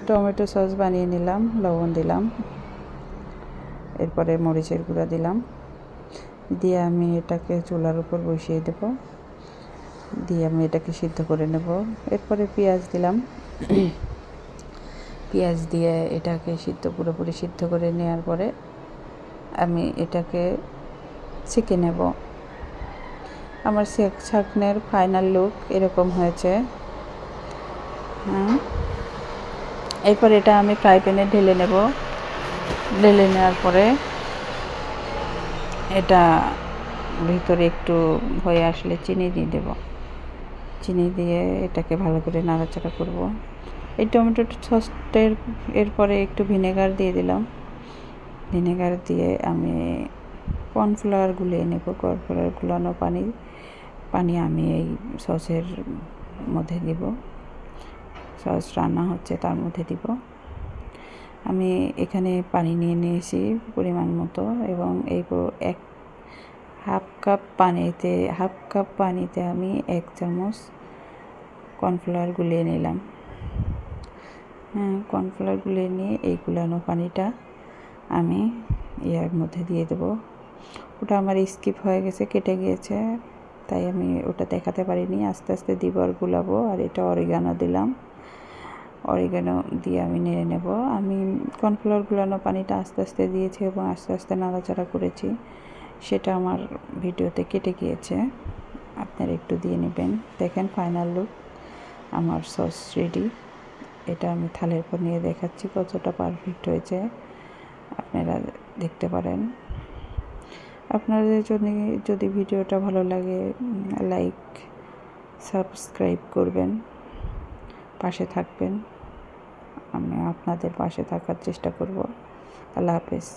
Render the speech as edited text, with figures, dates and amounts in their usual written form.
Tomato sauce বানিয়ে নিলাম, লবণ দিলাম, এরপরে মরিচের গুঁড়া দিলাম, দিয়ে আমি এটাকে চুলার উপর বসিয়ে দেব, দিয়ে আমি এটাকে সিদ্ধ করে নেব। এরপরে পেঁয়াজ দিলাম, পেঁয়াজ দিয়ে এটাকে পুরোপুরি সিদ্ধ করে নেওয়ার পরে আমি এটাকে ছেঁকে নেব। আমার ছাঁকনের ফাইনাল লুক এরকম হয়েছে। এরপর এটা আমি ফ্রাই প্যানে ঢেলে নেব। ঢেলে নেওয়ার পরে এটা ভিতরে একটু হয়ে আসলে চিনি দিয়ে দেব। চিনি দিয়ে এটাকে ভালো করে নাড়াচাড়া করব। এই টমেটো সসটার এরপরে একটু ভিনেগার দিয়ে দিলাম। ভিনেগার দিয়ে আমি কর্নফ্লাওয়ার গুলিয়ে নেব। কর্নফ্লাওয়ার গুলানো পানি আমি এই সসের মধ্যে দিব। সস রান্না হচ্ছে তার মধ্যে দিব। আমি এখানে পানি নিয়ে নিয়েছি পরিমাণ মতো, এবং এই হাফ কাপ পানিতে আমি 1 চামচ কর্নফ্লাওয়ার গুলিয়ে নিলাম। কর্নফ্লাওয়ার গুলিয়ে নিয়ে এই গুলানো পানিটা আমি এর মধ্যে দিয়ে দেবো। ওটা আমার স্কিপ হয়ে গেছে, কেটে গিয়েছে, তাই আমি ওটা দেখাতে পারিনি। আস্তে আস্তে দিব আর গুলাবো। আর এটা অরিগানো দিলাম। অরিগানো দিয়ে আমি নেড়ে নেব। আমি কর্নফ্লাওয়ার গুলানো পানিটা আস্তে আস্তে দিয়েছি এবং আস্তে আস্তে নাড়াচাড়া করেছি, সেটা আমার ভিডিওতে কেটে গিয়েছে, আপনারা একটু দিয়ে নেবেন। দেখেন ফাইনাল লুক, আমার সস রেডি। এটা আমি থালের উপর নিয়ে দেখাচ্ছি কতটা পারফেক্ট হয়েছে, আপনারা দেখতে পারেন। আপনাদের যদি ভিডিওটা ভালো লাগে, লাইক সাবস্ক্রাইব করবেন, পাশে থাকবেন। আমি আপনাদের পাশে থাকার চেষ্টা করব। আল্লাহ হাফেজ।